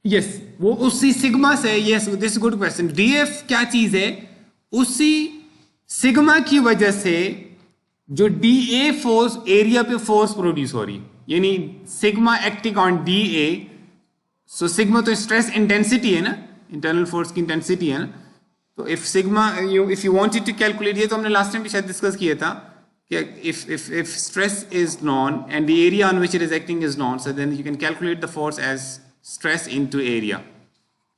Yes वो उसी sigma से, yes this good question. DF क्या चीज है? उसी सिग्मा की वजह से जो डी ए फोर्स एरिया पे फोर्स प्रोड्यूस हो रही है, यानी sigma acting on d A. So sigma तो स्ट्रेस इंटेंसिटी है ना, इंटरनल फोर्स की इंटेंसिटी है ना। तो if sigma if you wanted to calculate, ये तो हमने लास्ट टाइम भी शायद डिस्कस किया था कि if stress is known and the area on which it is acting is known, so then you can calculate the force as stress into area।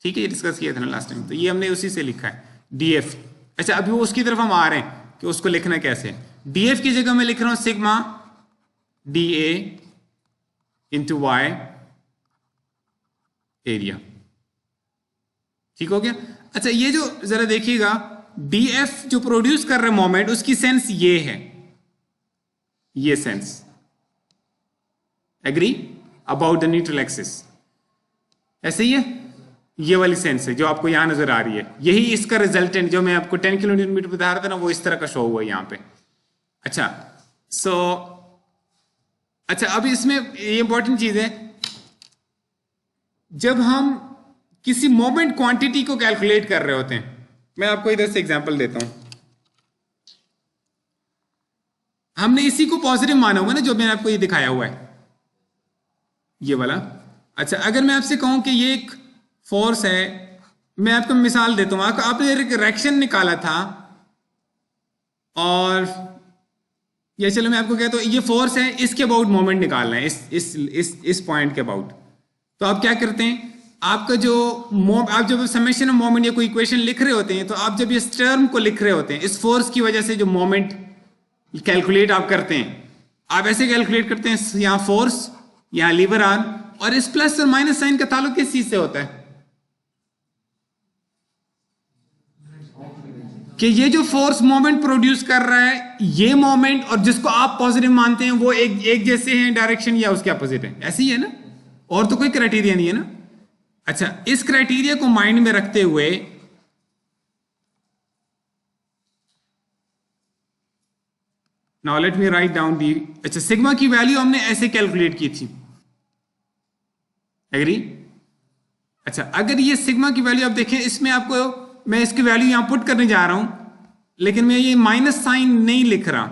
ठीक है, ये डिस्कस किया था ना लास्ट टाइम, तो ये हमने उसी से लिखा है डीएफ। अच्छा अभी उसकी तरफ हम आ रहे हैं कि उसको लिखना कैसे है। डीएफ की जगह मैं लिख रहा हूं sigma d A into y area. ठीक हो गया। अच्छा ये जो जरा देखिएगा, डीएफ जो प्रोड्यूस कर रहे मोमेंट, उसकी सेंस ये है, ये sense agree about the neutral axis, ऐसे ही है, ये वाली सेंस है जो आपको यहां नजर आ रही है। यही इसका रिजल्टेंट जो मैं आपको 10 किलोमीटर बता रहा था ना, वो इस तरह का शो हुआ है यहां पे। अच्छा सो अच्छा अब इसमें ये इंपॉर्टेंट चीज है, जब हम किसी मोमेंट क्वांटिटी को कैलकुलेट कर रहे होते हैं, मैं आपको इधर से एग्जांपल देता हूं। हमने इसी को पॉजिटिव माना हुआ ना, जो मैंने आपको ये दिखाया हुआ है, ये वाला। अच्छा अगर मैं आपसे कहूं कि ये एक फोर्स है, मैं आपको मिसाल देता हूं, आपने एक रिएक्शन निकाला था, और ये चलो मैं आपको कहता हूं ये फोर्स है, इसके अबाउट मोमेंट निकालना है, इस पॉइंट के अबाउट। तो आप क्या करते हैं, आपका जो आप जब समेशन ऑफ मोमेंट या कोई इक्वेशन लिख रहे होते हैं, तो आप जब इस टर्म को लिख रहे होते हैं, इस फोर्स की वजह से जो मोमेंट कैलकुलेट आप करते हैं, आप ऐसे कैलकुलेट करते हैं, यहां फोर्स, यहां लीवर आर्म, और इस प्लस और माइनस साइन का ताल्लुक किस चीज से होता है कि ये जो फोर्स मोमेंट प्रोड्यूस कर रहा है, ये मोमेंट और जिसको आप पॉजिटिव मानते हैं, वो एक जैसे हैं डायरेक्शन या उसके अपोजिट है, ऐसे ही है ना, और तो कोई क्राइटेरिया नहीं है ना। अच्छा इस क्राइटेरिया को माइंड में रखते हुए now let me write down the. अच्छा सिग्मा की वैल्यू हमने ऐसे कैलकुलेट की थी, एग्री। अच्छा अगर ये सिग्मा की वैल्यू आप देखें, इसमें आपको मैं इसकी वैल्यू यहां पुट करने जा रहा हूं, लेकिन मैं ये माइनस साइन नहीं लिख रहा,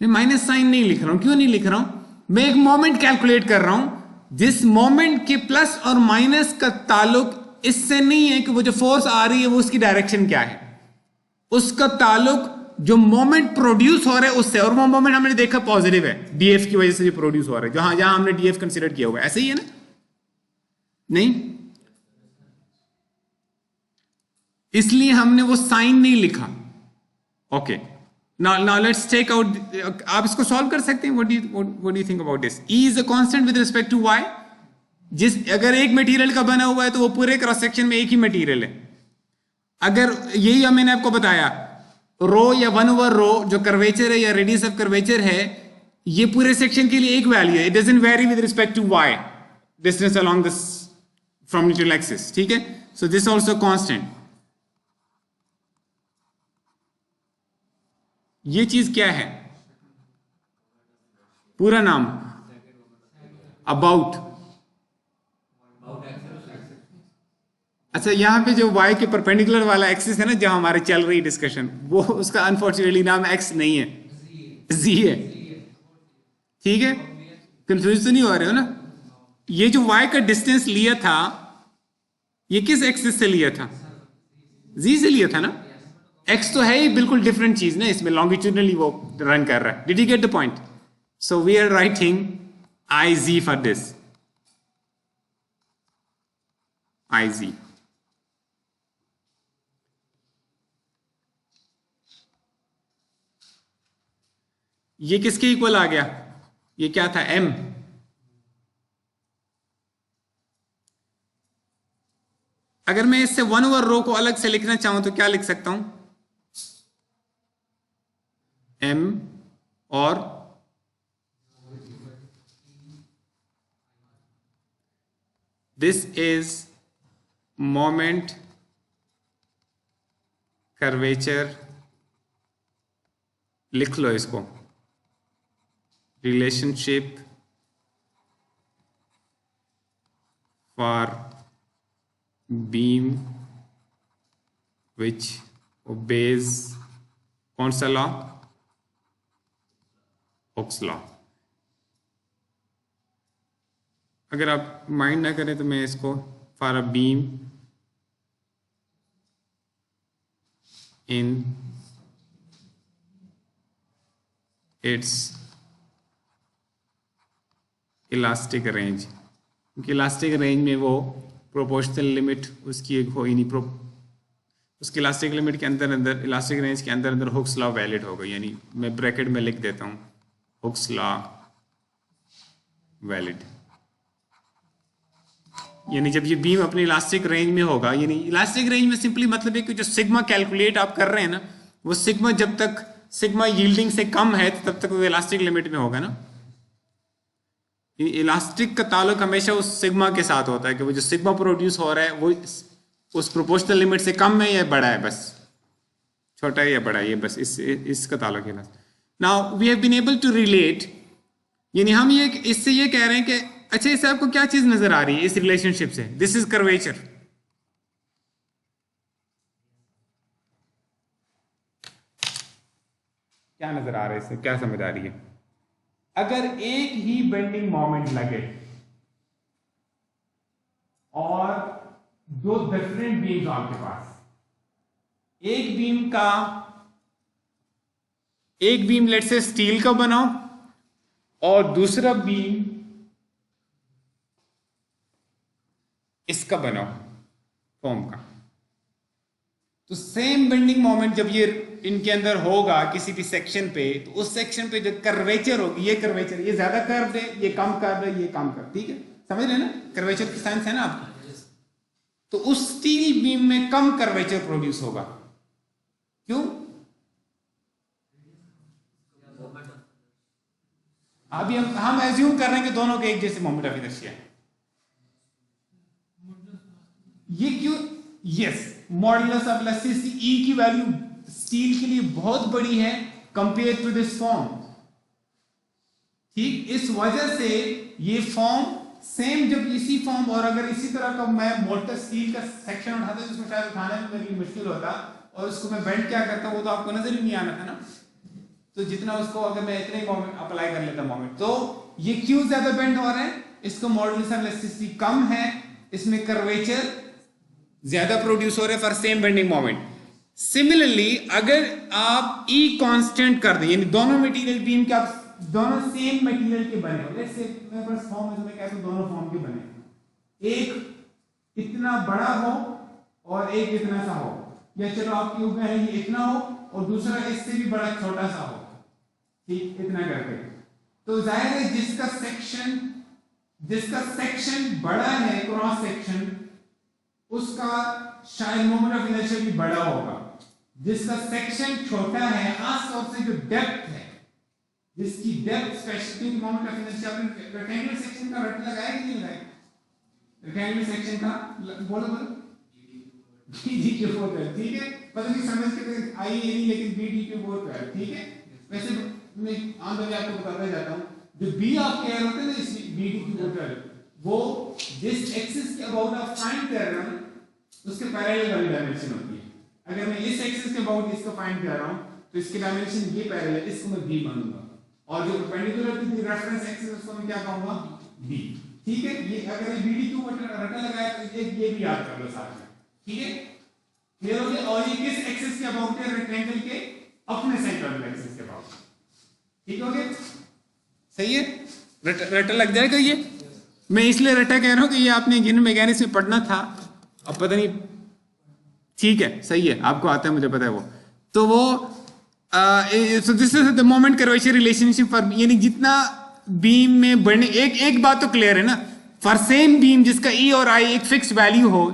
मैं माइनस साइन नहीं लिख रहा हूं। क्यों नहीं लिख रहा हूं? मैं एक मोमेंट कैलकुलेट कर रहा हूं, जिस मोमेंट के प्लस और माइनस का ताल्लुक इससे नहीं है कि वो जो फोर्स आ रही है वो उसकी डायरेक्शन क्या है, उसका ताल्लुक जो मोमेंट प्रोड्यूस हो रहा है उससे, और वो मोमेंट हमने देखा पॉजिटिव है, डीएफ की वजह से जो प्रोड्यूस हो रहा है, जहां जहां हमने डीएफ कंसीडर किया हुआ है, ऐसे ही है ना? नहीं, इसलिए हमने वो साइन नहीं लिखा। Okay now let's take out, आप इसको सॉल्व कर सकते हैं। what do you think about this? E is a constant with respect to y। अगर एक मटेरियल का बना हुआ है तो वो पूरे क्रॉस सेक्शन में एक ही मटेरियल है। अगर यही मैंने आपको बताया, रो या 1/रो जो कर्वेचर है या रेडियस ऑफ कर्वेचर है, ये पूरे सेक्शन के लिए एक वैल्यू है, it doesn't vary with respect to y distance along this from neutral axis. ठीक है, सो दिस आल्सो कांस्टेंट। ये चीज क्या है, पूरा नाम अबाउट। अच्छा यहां पे जो y के परपेंडिकुलर वाला एक्सिस है ना, जहां हमारे चल रही डिस्कशन, वो उसका अनफॉर्चुनेटली नाम x नहीं है, z है। ठीक है, कंफ्यूज तो नहीं हो रहे हो ना? ये जो y का डिस्टेंस लिया था, ये किस एक्सिस से लिया था? z से लिया था ना। x तो है ही बिल्कुल डिफरेंट चीज ना, इसमें लॉन्गिट्यूडनली वो रन कर रहा है। Did you get the point? So we are writing I ji for this, आई जी। ये किसके इक्वल आ गया? ये क्या था, m। अगर मैं इससे 1/रो को अलग से लिखना चाहूं तो क्या लिख सकता हूं? m और दिस इज मोमेंट कर्वेचर लिख लो इसको, relationship for beam which obeys कौन सा लॉ? Hooke's law. अगर आप माइंड ना करें तो मैं इसको for a beam in its elastic range, क्योंकि इलास्टिक रेंज में वो प्रोपोर्शनल लिमिट उसकी एक हो ही नहीं, उसकी इलास्टिक लिमिट के अंदर अंदर, इलास्टिक रेंज के अंदर अंदर हुक्स लॉ वैलिड होगा। यानी मैं ब्रैकेट में लिख देता हूँ हुक्स लॉ वैलिड। यानी जब ये बीम अपनी इलास्टिक रेंज में होगा, यानी इलास्टिक रेंज में सिंपली मतलब है कि जो सिग्मा कैलकुलेट आप कर रहे हैं ना, वो सिग्मा जब तक सिग्मा यील्डिंग से कम है तब तक वो इलास्टिक लिमिट में होगा ना। इलास्टिक का ताल्लुक हमेशा उस सिग्मा के साथ होता है कि वो जो सिग्मा प्रोड्यूस हो रहा है वो उस प्रोपोर्शनल लिमिट से कम है या बड़ा है, बस छोटा है या बड़ा है, ये बस इसका ताल्लुक है। Now we have been able to relate, यानी हम ये इससे ये कह रहे हैं कि अच्छा इससे आपको क्या चीज नजर आ रही है इस रिलेशनशिप से? This is curvature. क्या नजर आ रहा है इससे, क्या समझ आ रही है? अगर एक ही बेंडिंग मोमेंट लगे और दो डिफरेंट बीम्स आपके पास, एक बीम लेट से स्टील का बनाओ और दूसरा बीम इसका बनाओ फोम का, तो सेम बेंडिंग मोमेंट जब ये इनके अंदर होगा किसी भी सेक्शन पे, तो उस सेक्शन पे जो कर्वेचर होगी, ये कर्वेचर, ये ज्यादा कर्व है, ये कम कर्व है, ये कम कर्व, ठीक है, समझ रहे हैं ना? कर्वेचर की साइंस है ना आपको। तो उस स्टील बीम में कम कर्वेचर प्रोड्यूस होगा। क्यों? अभी हम एज्यूम कर रहे हैं कि दोनों के एक जैसे मोमेंट ऑफ इनर्शिया है। ये क्यों? यस, मॉडुलस ऑफ इलास्टिसिटी ई की वैल्यू स्टील के लिए बहुत बड़ी है कंपेयर टू दिस फॉर्म, ठीक। इस वजह से ये फॉर्म सेम, जब इसी फॉर्म और अगर इसी तरह का मैं मोटा स्टील का सेक्शन उठाता जिसमें शायद उठाने में मेरे लिए मुश्किल होता और उसको मैं बेंड क्या करता वो तो आपको नजर ही नहीं आना था ना। तो जितना उसको अगर मैं इतने मोमेंट अप्लाई कर लेता मोमेंट, तो ये क्यों ज्यादा बेंड हो रहे हैं? इसको मॉडुलस ऑफ इलास्टिसिटी कम है, इसमें कर्वेचर ज्यादा प्रोड्यूस हो रहे for same bending moment. Similarly अगर आप ई कांस्टेंट कर दें, यानी दोनों मटेरियल बीम के आप दोनों सेम मटेरियल के बने हो, लेट्स से मेरे पास फॉर्म है तो मैं कहता हूं दोनों फॉर्म के बने, एक इतना बड़ा हो और एक इतना सा हो, या चलो आपके ऊपर है ये इतना हो और दूसरा इससे भी बड़ा छोटा सा हो, ठीक, इतना करके। तो जाहिर है जिसका सेक्शन बड़ा है, क्रॉस सेक्शन, उसका शायद मोमेंट ऑफ इनर्शिया भी बड़ा होगा। जिसका सेक्शन छोटा है, खासतौर से जो डेप्थ है, जिसकी depth specially moment of inertia, आपने रेक्टेंगुलर सेक्शन का रट लगाया कि नहीं लगाया? रेक्टेंगुलर सेक्शन का बोलो जी के 4 ठीक है, पता नहीं समझ के आई नहीं, लेकिन बी डी के 4 ठीक है। वैसे मैं आम तौर पे आपको बताता जाता हूं, जो बी आप कह रहे होते हैं ना इस बी डी के 4, वो जिस एक्सिस के अबाउट आप फाइंड कर रहे हो उसके पैरेलल वाली डायमेंशन होती है। अगर मैं इस एक्सिस के अबाउट इसको फाइंड कर रहा हूं तो इसकी डायमेंशन ये पैरेलल, इसको मैं बी मानूंगा, और जो perpendicular to the reference axis उसको मैं क्या कहूंगा? बी, ठीक है। ये अगर ये बीडी क्यू रटा लगाया तो ये भी याद कर लो साथ में, ठीक है, क्लियर हो गया। और ये किस एक्सिस के अबाउट है? रेक्टेंगल के अपने सेंट्रल एक्सिस के अबाउट, ठीक हो गया, सही है। रटा लग जाएगा ये। मैं इसलिए रटा कह रहा हूं कि ये आपने इंजीनियरिंग मैकेनिक्स में पढ़ना था, अब पता नहीं, ठीक है, सही है, आपको आता है, मुझे पता है वो। तो वो so this is the moment curvature relationship for, यानी जितना बीम में बढ़ने, एक बात तो क्लियर है ना, फॉर सेम बीम जिसका ई और आई एक फिक्स वैल्यू हो,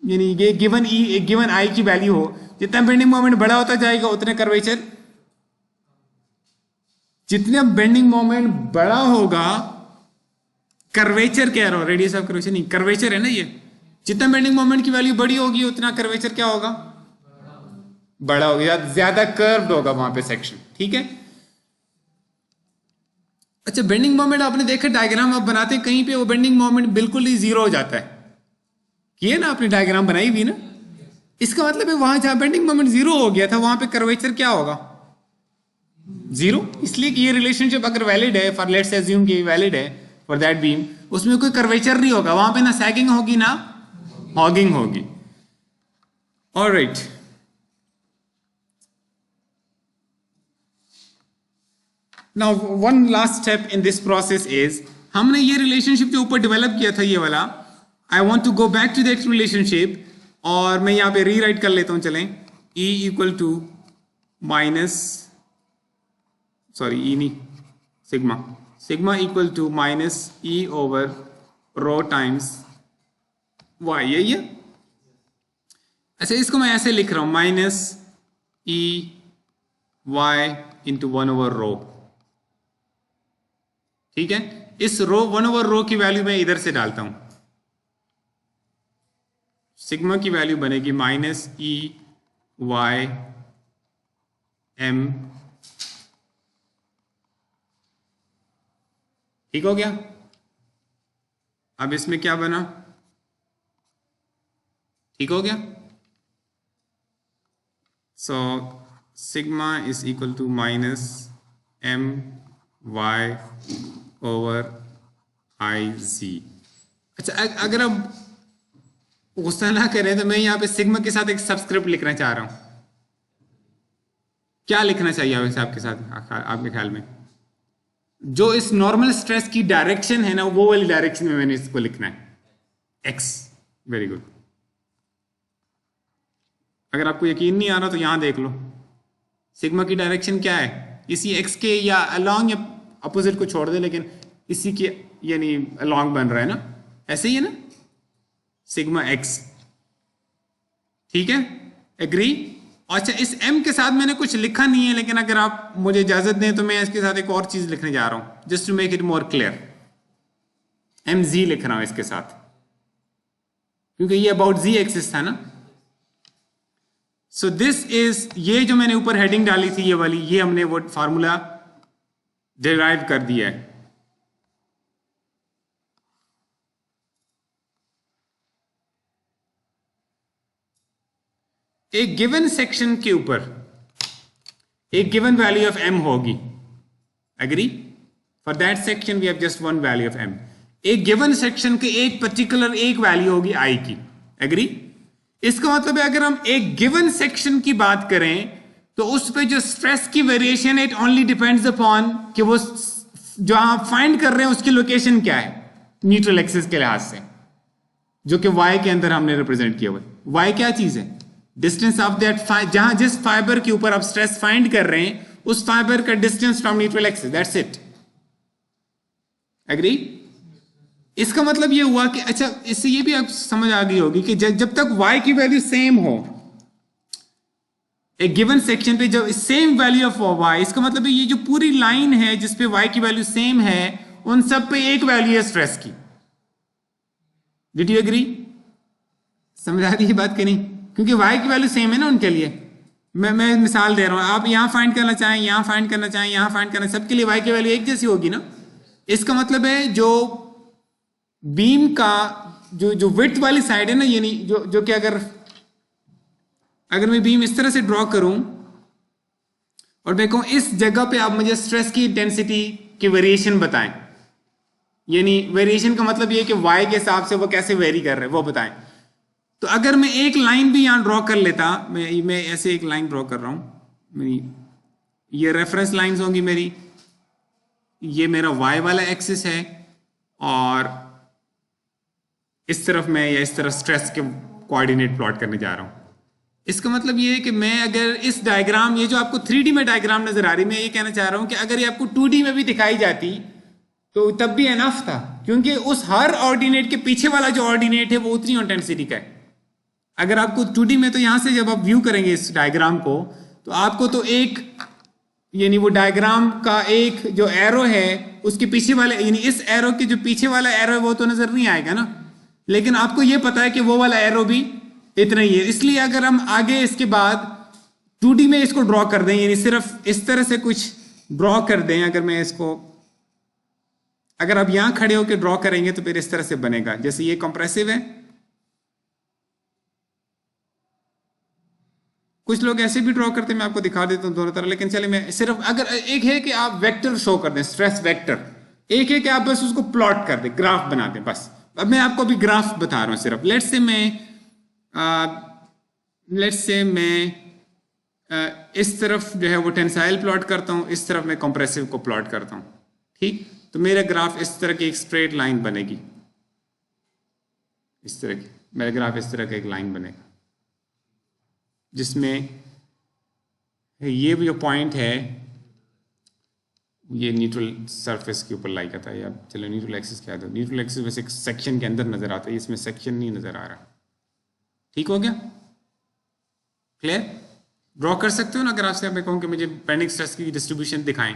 यानी ये गिवन ई एक गिवन आई की वैल्यू हो, जितना बेंडिंग मोमेंट बड़ा होता जाएगा उतने कर्वेचर, जितना बेंडिंग मोमेंट बड़ा होगा, कर्वेचर कह रहा हूं, रेडियस ऑफ कर्वेचर नहीं, कर्वेचर है ना ये, जितना बेंडिंग मोमेंट की वैल्यू बड़ी होगी उतना कर्वेचर क्या होगा? बड़ा होगा, ज्यादा कर्व्ड होगा वहां पे सेक्शन, ठीक है। अच्छा, बेंडिंग मोमेंट आपने देखा, डायग्राम आप बनाते हैं कहीं पे, वो बेंडिंग मोमेंट बिल्कुल ही जीरो हो जाता है, किए ना आपने, डायग्राम बनाई भी ना। इसका मतलब है वहां जहां बेंडिंग मोमेंट जीरो हो गया था वहां पे कर्वेचर क्या होगा, जीरो। इसलिए कि ये रिलेशनशिप अगर वैलिड है, फॉर लेट्स अज्यूम कि वैलिड है फॉर दैट बीम, उसमें कोई कर्वेचर नहीं होगा वहां पे, ना सैगिंग होगी ना हॉगिंग होगी। Alright, now one last step in this process is, हमने ये रिलेशनशिप जो ऊपर डेवलप किया था ये वाला, I want to go back to that relationship, और मैं यहां पे रीराइट कर लेता हूं, चलें, E equal to minus, sorry E नहीं, sigma, sigma equal to minus E over rho times Y, यही है। अच्छा, इसको मैं ऐसे लिख रहा हूं, minus E Y into 1 over रो, ठीक है। इस रो 1 ओवर रो की वैल्यू मैं इधर से डालता हूं, सिग्मा की वैल्यू बनेगी माइनस E Y M, ठीक हो गया। अब इसमें क्या बना, ठीक हो गया। So sigma is equal to minus M Y over I Z। अच्छा, अगर अब गुस्सा ना करें तो मैं यहाँ पे सिग्मा के साथ एक सबस्क्रिप्ट लिखना चाह रहा हूं, क्या लिखना चाहिए वैसे आपके साथ, आपके ख्याल में? जो इस नॉर्मल स्ट्रेस की डायरेक्शन है ना, वो वाली डायरेक्शन में मैंने इसको लिखना है, एक्स। Very good. अगर आपको यकीन नहीं आ रहा तो यहां देख लो, सिग्मा की डायरेक्शन क्या है, इसी एक्स के या अलॉन्ग या अपोजिट को छोड़ दे, लेकिन इसी के यानी अलॉन्ग बन रहा है ना, ऐसे ही है ना, सिग्मा एक्स, ठीक है, एग्री। अच्छा, इस m के साथ मैंने कुछ लिखा नहीं है, लेकिन अगर आप मुझे इजाजत दें तो मैं इसके साथ एक और चीज लिखने जा रहा हूं, just to make it more clear, mz लिख रहा हूं इसके साथ, क्योंकि ये अबाउट z एक्सिस था ना। सो दिस इज, ये जो मैंने ऊपर हेडिंग डाली थी ये वाली, ये हमने वो फार्मूला डिराइव कर दिया है। एक गिवन सेक्शन के ऊपर एक गिवन वैल्यू ऑफ m होगी, agree. For that section we have just one value of m। एक गिवन सेक्शन के एक पर्टिकुलर एक वैल्यू होगी i की, एग्री। इसका मतलब है अगर हम एक गिवन सेक्शन की बात करें तो उस पे जो स्ट्रेस की variation, it only depends upon कि वो जो आप फाइंड कर रहे हैं उसकी लोकेशन क्या है न्यूट्रल एक्सिस के लिहाज से, जो कि y के अंदर हमने रिप्रेजेंट किया हुआ है। y क्या चीज है, डिस्टेंस ऑफ दैट, जहां जिस फाइबर के ऊपर आप स्ट्रेस फाइंड कर रहे हैं उस फाइबर का distance from neutral axis, that's it, agree. इसका मतलब ये हुआ कि, अच्छा इससे ये भी आप समझ आ गई होगी कि जब तक y की वैल्यू सेम हो एक गिवन सेक्शन पे, जब सेम वैल्यू ऑफ y, इसका मतलब है ये जो पूरी लाइन है जिसपे y की वैल्यू सेम है उन सब पे एक वैल्यू है स्ट्रेस की। Did you agree? समझ आ रही है बात कि नहीं? क्योंकि y की वैल्यू सेम है ना उनके लिए। मैं मिसाल दे रहा हूं, आप यहां फाइंड करना चाहें, यहां फाइंड करना चाहें, यहां फाइंड करना, सबके लिए y की वैल्यू एक जैसी होगी ना। इसका मतलब है जो बीम का जो विड्थ वाली साइड है ना, यानी जो कि अगर मैं बीम इस तरह से ड्रॉ करूं और मैं कहूं इस जगह पे आप मुझे स्ट्रेस की इंटेंसिटी की वेरिएशन बताएं, यानी वेरिएशन का मतलब ये कि y के हिसाब से वो कैसे वेरी कर रहे हैं वो बताएं। तो अगर मैं एक लाइन भी यहां ड्रॉ कर लेता, मैं ऐसे एक लाइन ड्रॉ कर रहा हूं, मेरी ये रेफरेंस लाइंस होंगी मेरी, ये मेरा y वाला एक्सिस है और इस तरफ मैं या इस तरफ स्ट्रेस के कोऑर्डिनेट प्लॉट करने जा रहा हूं। इसका मतलब ये है कि मैं अगर इस डायग्राम, ये जो आपको 3D में डायग्राम नजर आ रही, मैं ये कहना चाह रहा हूं कि अगर ये आपको 2D में भी दिखाई जाती तो तब भी एनफ था, क्योंकि उस हर ऑर्डिनेट के पीछे वाला जो ऑर्डिनेट है वो उतनी इंटेंसिटी का है। अगर आपको 2D में, तो यहां से जब आप व्यू करेंगे इस डायग्राम को तो आपको तो एक, यानी वो डायग्राम का एक जो एरो है उसके पीछे वाले, यानी इस एरो के जो पीछे वाला एरो है वो तो नजर नहीं आएगा ना, लेकिन आपको ये पता है कि वो वाला एरो भी इतना ही है। इसलिए अगर हम आगे इसके बाद 2D में इसको ड्रॉ कर दें, यानी सिर्फ इस तरह से कुछ ड्रॉ कर दें। अगर मैं इसको, अगर आप यहां खड़े होकर ड्रॉ करेंगे तो फिर इस तरह से बनेगा, जैसे ये कंप्रेसिव है। कुछ लोग ऐसे भी ड्रॉ करते हैं, मैं आपको दिखा देता हूं दोनों तरह, लेकिन चलिए मैं सिर्फ, अगर एक है कि आप वेक्टर शो कर दें, स्ट्रेस वेक्टर, एक है कि आप बस उसको प्लॉट कर दें, ग्राफ बना दें बस। अब मैं आपको अभी ग्राफ बता रहा हूं सिर्फ। लेट्स से मैं इस तरफ जो है वो टेंसाइल प्लॉट करता हूं, इस तरफ मैं कंप्रेसिव को प्लॉट करता हूं, ठीक। तो मेरा ग्राफ इस तरह की एक स्ट्रेट लाइन बनेगी, इस तरह की मेरा ग्राफ इस तरह का एक लाइन बनेगा, जिसमें ये जो पॉइंट है ये न्यूट्रल सरफेस के ऊपर लाई करता है। या चलो न्यूट्रल एक्सिस क्या है, न्यूट्रल एक्सिस वैसे एक सेक्शन के अंदर नजर आता है, इसमें सेक्शन नहीं नजर आ रहा। ठीक हो गया, क्लियर? ड्रॉ कर सकते हो ना? अगर आपसे मैं कहूँ कि मुझे बेंडिंग स्ट्रेस की डिस्ट्रीब्यूशन दिखाएं,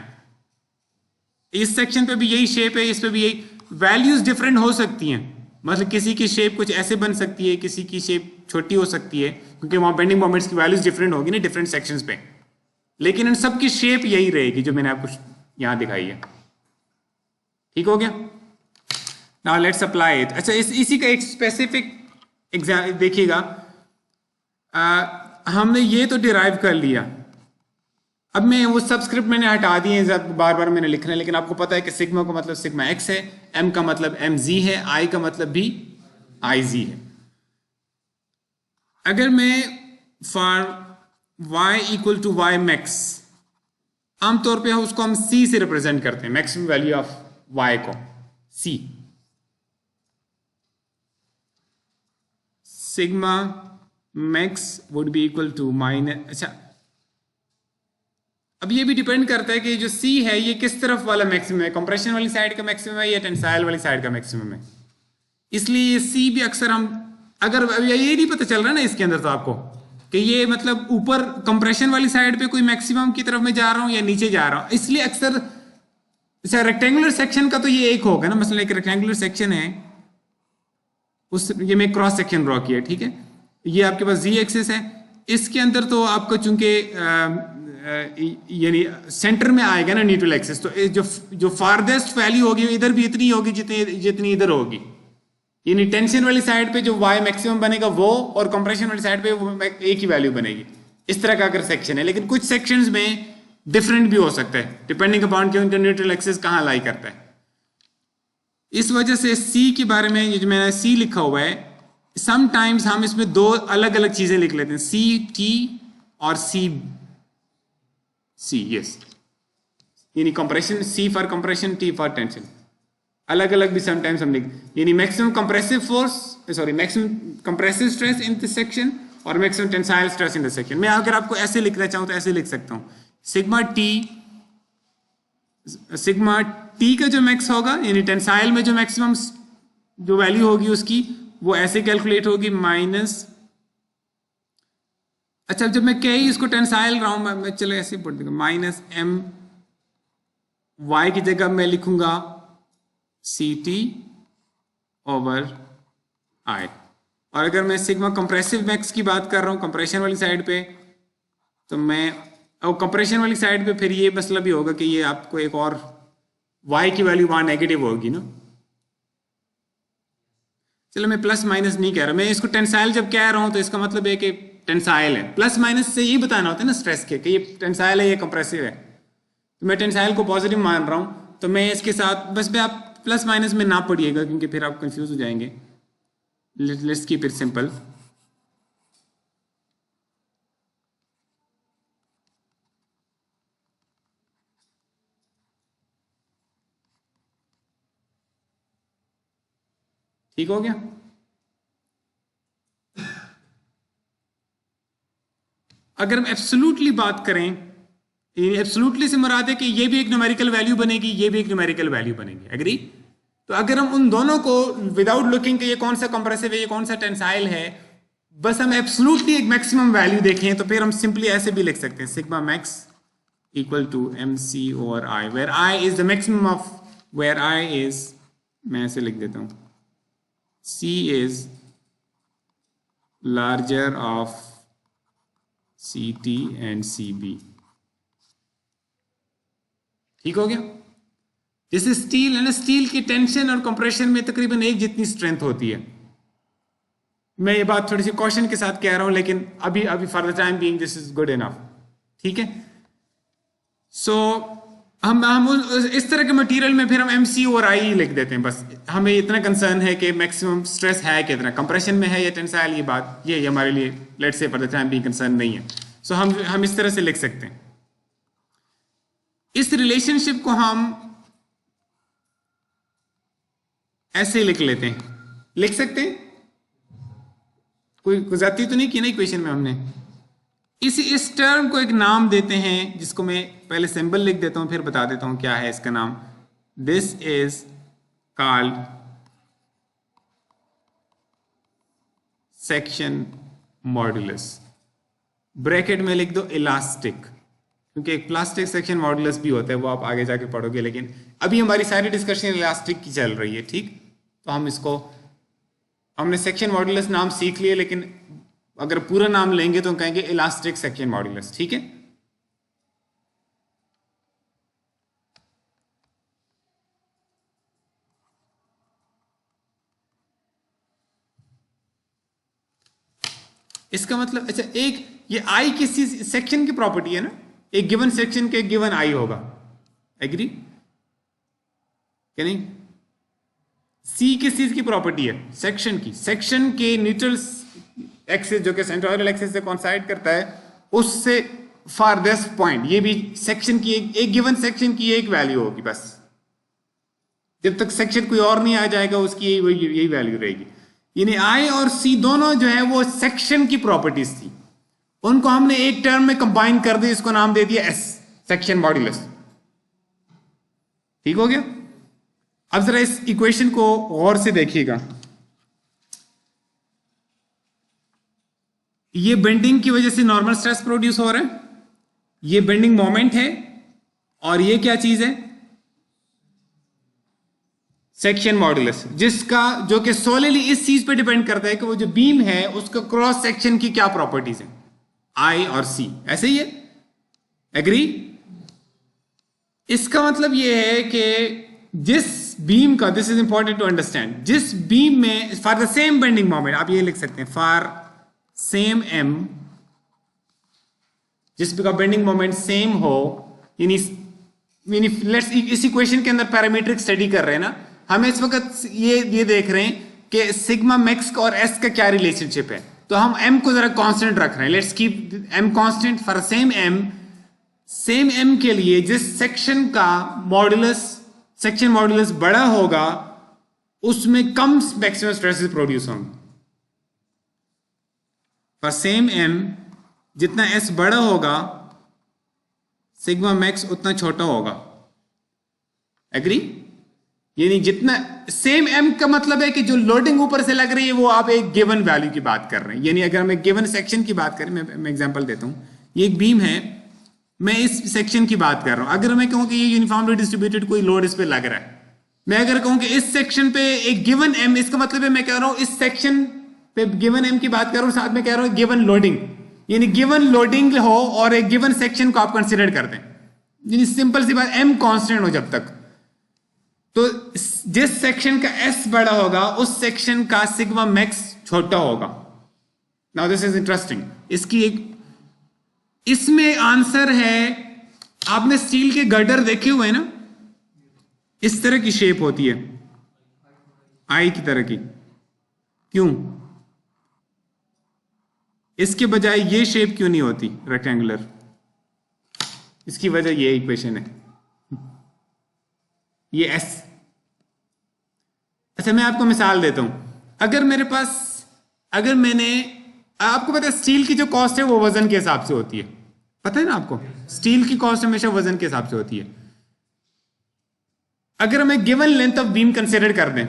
इस सेक्शन पे भी यही शेप है, इस पे भी यही, वैल्यूज डिफरेंट हो सकती हैं। मतलब किसी की शेप कुछ ऐसे बन सकती है, किसी की शेप छोटी हो सकती है, क्योंकि वहां बेंडिंग मोमेंट्स की वैल्यूज डिफरेंट होगी ना डिफरेंट सेक्शंस पे, लेकिन इन सब की शेप यही रहेगी जो मैंने आपको यहां दिखाई है। ठीक हो गया? Now let's apply it. अच्छा, इसी का एक स्पेसिफिक एग्जाम्पल देखिएगा। हमने ये तो डिराइव कर लिया, अब मैं वो सबस्क्रिप्ट मैंने हटा दिए, बार बार मैंने लिखना है, लेकिन आपको पता है कि सिग्मा का मतलब सिग्मा एक्स है, एम का मतलब एम जी है, आई का मतलब भी आई जी है। अगर मैं for y equal to y max, आमतौर पे उसको हम c से रिप्रेजेंट करते हैं, मैक्सिमम वैल्यू ऑफ y को c, sigma max would be equal to minus. अच्छा, अब ये भी डिपेंड करता है कि जो c है ये किस तरफ वाला मैक्सिमम है, कंप्रेशन वाली साइड का मैक्सिमम है या टेंसाइल वाली साइड का मैक्सिमम है। इसलिए ये c भी अक्सर हम, अगर ये नहीं पता चल रहा ना इसके अंदर तो आपको कि ये मतलब ऊपर कंप्रेशन वाली साइड पे कोई मैक्सिमम की तरफ मैं जा रहा हूं या नीचे जा रहा हूं, इसलिए अक्सर, अच्छा रेक्टेंगुलर सेक्शन का तो ये एक होगा ना, मसलन एक रेक्टेंगुलर सेक्शन है, उस ये मैं क्रॉस सेक्शन ड्रॉ किया, ठीक है, ये आपके पास जी एक्सिस है, इसके अंदर तो आपको चूंकि यानी सेंटर में आएगा ना न्यूट्रल एक्सिस, तो जो फारदेस्ट वैल्यू होगी इधर भी इतनी होगी जितनी इधर होगी, यानी टेंशन वाली साइड पे जो y मैक्सिमम बनेगा वो, और कंप्रेशन वाली साइड पे वो एक ही वैल्यू बनेगी। इस तरह का अगर सेक्शन है, लेकिन कुछ सेक्शंस में डिफरेंट भी हो सकता है डिपेंडिंग अपॉन कि उनका न्यूट्रल एक्सिस कहां लाई करता है। इस वजह से C के बारे में जो मैंने C लिखा हुआ है, समटाइम्स हम इसमें दो अलग अलग चीजें लिख लेते हैं, सी टी और सी यस, यानी compression, C for compression, T for tension, अलग अलग भी समटाइम्स हम लिख, यानी maximum compressive force, sorry maximum compressive stress in this section और maximum tensile stress in this section. मैं अगर आपको ऐसे लिखना चाहूं तो ऐसे लिख सकता हूं, सिग्मा टी का जो मैक्स होगा, यानी टेंसाइल में जो मैक्सिमम जो वैल्यू होगी उसकी, वो ऐसे कैलकुलेट होगी माइनस, अच्छा जब मैं कही इसको टेंसाइल रहा हूं, मैं चलो ऐसे पढ़ दूंगा, माइनस एम वाई की जगह मैं लिखूंगा सी टी ओवर आई। और अगर मैं सिग्मा कंप्रेसिव मैक्स की बात कर रहा हूं कंप्रेशन वाली साइड पे, तो मैं, और कंप्रेशन वाली साइड पे फिर ये मतलब ही होगा कि ये आपको एक और y की वैल्यू वहां नेगेटिव होगी ना। चलो मैं प्लस माइनस नहीं कह रहा, मैं इसको टेंसाइल जब कह रहा हूं तो इसका मतलब है कि टेंसाइल है, प्लस माइनस से ये बताना होता है ना स्ट्रेस के कि ये टेंसाइल है ये कंप्रेसिव है, तो मैं टेंसाइल को पॉजिटिव मान रहा हूं, तो मैं इसके साथ बस, आप प्लस माइनस में ना पढ़िएगा क्योंकि फिर आप कंफ्यूज हो जाएंगे। Let's keep it simple. ठीक हो गया? अगर हम एब्सोल्युटली बात करें, एब्सोल्युटली से मुराद है कि ये भी एक न्यूमेरिकल वैल्यू बनेगी, ये भी एक न्यूमेरिकल वैल्यू बनेगी, एग्री? तो अगर हम उन दोनों को विदाउट लुकिंग कि ये कौन सा कंप्रेसिव है ये कौन सा टेंसाइल है, बस हम एब्सोल्युटली एक मैक्सिमम वैल्यू देखें, तो फिर हम सिंपली ऐसे भी लिख सकते हैं, sigma max equal to m c over I, where I is the maximum of, where I is, मैं ऐसे लिख देता हूं, C is larger of CT and CB। ठीक हो गया। जैसे स्टील है ना, स्टील की टेंशन और कंप्रेशन में तकरीबन एक जितनी स्ट्रेंथ होती है। मैं ये बात थोड़ी सी कॉशन के साथ कह रहा हूं, लेकिन अभी अभी for the time being this is good enough. ठीक है। सो हम इस तरह के मटेरियल में फिर हम MC और I लिख देते हैं। बस हमें इतना कंसर्न है कि मैक्सिमम स्ट्रेस है कितना, कंप्रेशन में है या टेंसाइल, ये बात ये हमारे लिए let's say for the time being concern नहीं है। सो हम इस तरह से लिख सकते हैं। इस रिलेशनशिप को हम ऐसे लिख लेते हैं, लिख सकते हैं। कोई गुजारती तो नहीं की ना इक्वेशन में हमने। इस टर्म को एक नाम देते हैं, जिसको मैं पहले सिंबल लिख देता हूं फिर बता देता हूं क्या है इसका नाम। This is called section modulus. Bracket में लिख दो इलास्टिक, क्योंकि एक प्लास्टिक सेक्शन मॉड्यूलस भी होता है, वो आप आगे जाके पढ़ोगे, लेकिन अभी हमारी सारी डिस्कशन इलास्टिक की चल रही है। ठीक, तो हम इसको, हमने सेक्शन मॉड्यूलस नाम सीख लिए, लेकिन अगर पूरा नाम लेंगे तो कहेंगे इलास्टिक सेक्शन मॉड्यूलस। ठीक है। इसका मतलब अच्छा, एक ये I किसी सेक्शन की प्रॉपर्टी है ना, एक गिवन सेक्शन के गिवन I होगा। एग्री क्या नहीं? C किस चीज की प्रॉपर्टी है? सेक्शन की। सेक्शन के न्यूट्रल एक्सिस जो कि सेंट्रोइडल एक्सिस से कोइंसाइड करता है, उससे फारदेस्ट पॉइंट, ये भी सेक्शन की एक गिवन सेक्शन की एक वैल्यू होगी। बस जब तक सेक्शन कोई और नहीं आ जाएगा उसकी यही वैल्यू रहेगी। यानी I और C दोनों जो है वो सेक्शन की प्रॉपर्टीज थी, उनको हमने एक टर्म में कंबाइन कर दिया, इसको नाम दे दिया S, सेक्शन मॉड्यूलस। ठीक हो गया। अब जरा इस इक्वेशन को गौर से देखिएगा। ये बेंडिंग की वजह से नॉर्मल स्ट्रेस प्रोड्यूस हो रहा है, ये बेंडिंग मोमेंट है, और ये क्या चीज है? सेक्शन मॉड्यूलस, जिसका जो कि सोलिली इस चीज पे डिपेंड करता है कि वो जो बीम है उसका क्रॉस सेक्शन की क्या प्रॉपर्टीज है, I और C। ऐसे ही है। एग्री? इसका मतलब ये है कि जिस बीम का, this is important to understand, जिस बीम में for the same bending moment, आप ये लिख सकते हैं फॉर सेम M, जिस का बेंडिंग मोमेंट सेम हो, यानी लेट्स इस इक्वेशन के अंदर पैरामीट्रिक स्टडी कर रहे हैं ना, हम इस वक्त ये देख रहे हैं कि सिग्मा मैक्स और S का क्या रिलेशनशिप है। तो हम M को जरा कांस्टेंट रख रहे हैं, let's keep M constant for same M के लिए जिस सेक्शन का मॉड्यूलस, सेक्शन मॉड्यूलस बड़ा होगा उसमें कम मैक्सिमम स्ट्रेसेस प्रोड्यूस होंगे। फॉर सेम M जितना S बड़ा होगा सिग्मा मैक्स उतना छोटा होगा। एग्री? यानी जितना सेम M का मतलब है कि जो लोडिंग ऊपर से लग रही है वो आप एक गिवन वैल्यू की बात कर रहे हैं। यानी अगर हम एक गिवन सेक्शन की बात करें, मैं एग्जांपल देता हूं, ये एक बीम है, मैं इस सेक्शन की बात कर रहा हूं। अगर मैं कहूं कि ये यूनिफॉर्मली डिस्ट्रीब्यूटेड कोई लोड इस पे लग रहा है, मैं अगर कहूं कि इस सेक्शन पे एक गिवन M, इसका मतलब है मैं कह रहा हूं इस सेक्शन पे गिवन M की बात कर रहा हूं, साथ में कह रहा हूं गिवन लोडिंग, यानी गिवन लोडिंग हो और एक गिवन सेक्शन को आप कंसीडर करते हैं। यानी सिंपल सी बात, M कांस्टेंट हो जब तक, तो जिस सेक्शन का S बड़ा होगा उस सेक्शन का सिग्मा मैक्स छोटा होगा। Now this is interesting. इसकी एक इसमें आंसर है, आपने स्टील के गर्डर देखे हुए हैं ना, इस तरह की शेप होती है, I की तरह की। क्यों? इसके बजाय ये शेप क्यों नहीं होती रेक्टेंगुलर? इसकी वजह ये इक्वेशन है, ये S। अच्छा, मैं आपको मिसाल देता हूं। अगर मेरे पास, अगर मैंने, आपको पता है स्टील की जो कॉस्ट है वो वजन के हिसाब से होती है, पता है ना आपको? स्टील की कॉस्ट हमेशा वजन के हिसाब से होती है। अगर हमें given length of beam consider कर दें,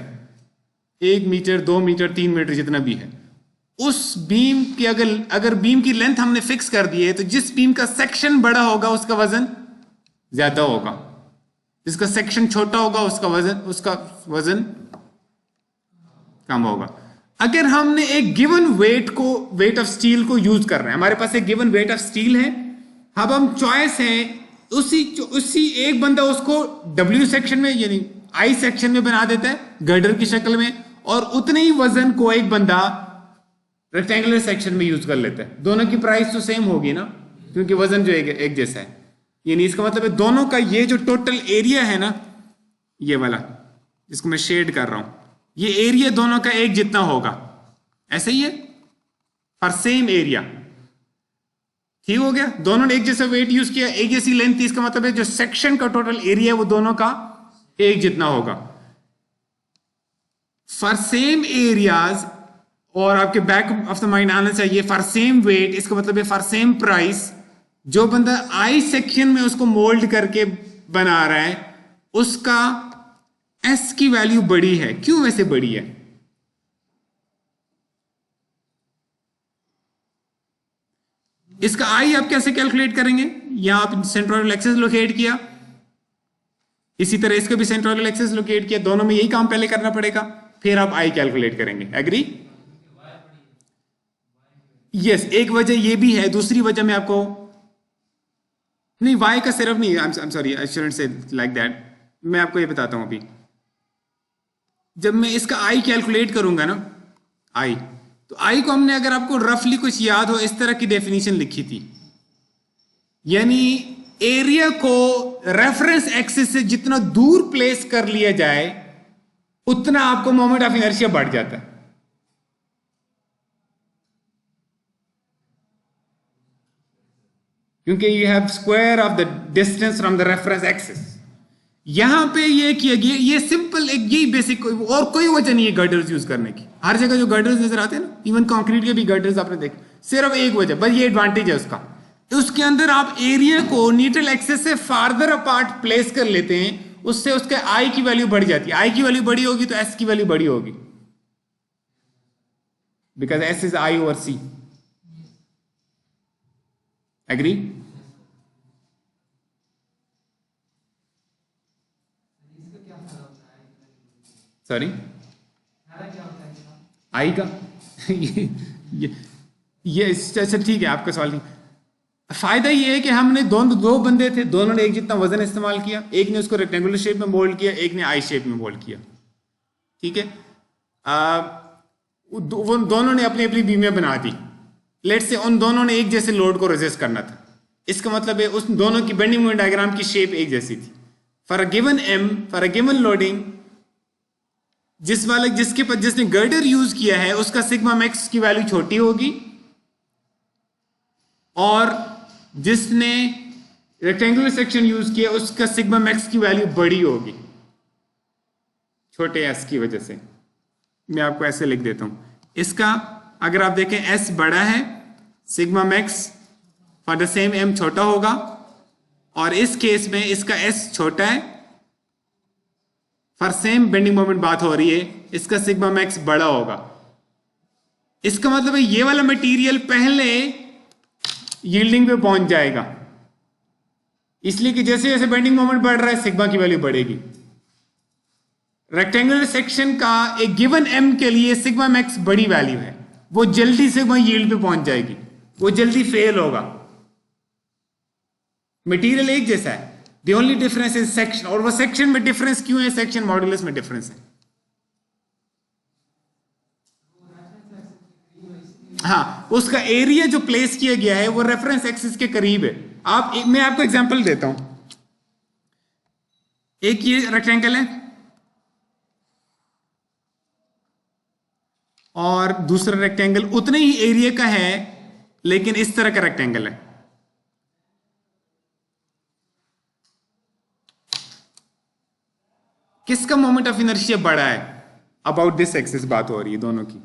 1 मीटर 2 मीटर 3 मीटर जितना भी है, उस बीम की अगर बीम की लेंथ हमने फिक्स कर दी है, तो जिस बीम का सेक्शन बड़ा होगा उसका वजन ज्यादा होगा, जिसका सेक्शन छोटा होगा उसका वजन कम होगा। अगर हमने एक गिवन वेट ऑफ स्टील को यूज कर रहे हैं, हमारे पास एक गिवन वेट ऑफ स्टील है, अब हम चॉइस है उसी एक बंदा उसको W सेक्शन में यानी I सेक्शन में बना देता है गर्डर की शक्ल में, और उतने ही वजन को एक बंदा रेक्टेंगुलर सेक्शन में यूज कर लेता है। दोनों की प्राइस तो सेम होगी ना, क्योंकि वजन जो एक जैसा है। यानी इसका मतलब है दोनों का ये जो टोटल एरिया है ना, ये वाला जिसको मैं शेड कर रहा हूं, ये एरिया दोनों का एक जितना होगा। ऐसे ही है फॉर सेम एरिया। ठीक हो गया, दोनों ने एक जैसा वेट यूज किया, एक जैसी लेंथ थी, इसका मतलब है जो सेक्शन का टोटल एरिया है वो दोनों का एक जितना होगा। फॉर सेम एरियाज, और आपके बैक ऑफ द माइंड आना चाहिए फॉर सेम वेट, इसका मतलब है फॉर सेम प्राइस। जो बंदा I सेक्शन में उसको मोल्ड करके बना रहा है उसका S की वैल्यू बड़ी है। क्यों वैसे बड़ी है? इसका I आप कैसे कैलकुलेट करेंगे? यहां आप सेंट्रोइडल एक्सिस लोकेट किया, इसी तरह इसका भी सेंट्रोइडल एक्सिस लोकेट किया, दोनों में यही काम पहले करना पड़ेगा, फिर आप I कैलकुलेट करेंगे। एग्री? यस, एक वजह ये भी है। दूसरी वजह मैं आपको नहीं, Y का सिर्फ नहीं, I am sorry, I shouldn't से लाइक दैट। मैं आपको ये बताता हूं अभी, जब मैं इसका I कैलकुलेट करूंगा ना, I, तो I को हमने, अगर आपको रफली कुछ याद हो, इस तरह की डेफिनेशन लिखी थी, यानी एरिया को रेफरेंस एक्सिस से जितना दूर प्लेस कर लिया जाए उतना आपको मोमेंट ऑफ इनर्शिया बढ़ जाता है। क्योंकि you have square of the distance from the reference axis. यहां पे ये किया गया, ये सिंपल एक यही बेसिक, और कोई वजह नहीं है गर्डर्स यूज करने की। हर जगह जो गर्डर्स नजर आते हैं ना, इवन कंक्रीट के भी गर्डर्स आपने देखे, सिर्फ एक वजह, बस ये एडवांटेज है उसका, उसके अंदर आप एरिया को न्यूट्रल एक्सिस से फार्दर अपार्ट प्लेस कर लेते हैं, उससे उसके I की वैल्यू बढ़ जाती है। I की वैल्यू बड़ी होगी तो S की वैल्यू बड़ी होगी, because S is I over C। Agree? Sorry, I का ये अच्छा ठीक है, आपका सवाल नहीं। फायदा ये है कि हमने दो बंदे थे, दोनों ने एक जितना वजन इस्तेमाल किया, एक ने उसको रेक्टेंगुलर शेप में मोल्ड किया, एक ने I शेप में मोल्ड किया। ठीक है, वो दोनों ने अपनी अपनी बीमें बना दी। लेट्स से उन दोनों ने एक जैसे लोड को रेजिस्ट करना था, इसका मतलब है उस दोनों की बेंडिंग मोमेंट डायग्राम की शेप एक जैसी थी। For a given M, for a given loading, जिसने गर्डर यूज किया है उसका सिग्मा मैक्स की वैल्यू छोटी होगी, और जिसने रेक्टेंगुलर सेक्शन यूज किया उसका सिग्मा मैक्स की वैल्यू बड़ी होगी, छोटे S की वजह से। मैं आपको ऐसे लिख देता हूं, इसका अगर आप देखें S बड़ा है, sigma max for the same M छोटा होगा, और इस केस में इसका S छोटा है, फॉर सेम बेंडिंग मोमेंट बात हो रही है, इसका सिग्मा मैक्स बड़ा होगा। इसका मतलब है ये वाला मटेरियल पहले यील्डिंग पे पहुंच जाएगा, इसलिए कि जैसे जैसे बेंडिंग मोमेंट बढ़ रहा है सिग्मा की वैल्यू बढ़ेगी। रेक्टेंगुलर सेक्शन का एक गिवन M के लिए सिग्मा मैक्स बड़ी वैल्यू है, वो जल्दी सिग्मा यील्ड पे पहुंच जाएगी, वो जल्दी फेल होगा। मटेरियल एक जैसा है, the only difference is section. और वो सेक्शन में डिफरेंस क्यों है? सेक्शन मॉडुलस में डिफरेंस है। हाँ, उसका एरिया जो प्लेस किया गया है वो रेफरेंस एक्सिस के करीब है। मैं आपको एग्जांपल देता हूं, एक ये रेक्टेंगल है और दूसरा रेक्टेंगल उतने ही एरिया का है लेकिन इस तरह का रेक्टेंगल है। किसका मोमेंट ऑफ इनर्शिया बड़ा है? अबाउट दिस एक्सिस बात हो रही है दोनों की,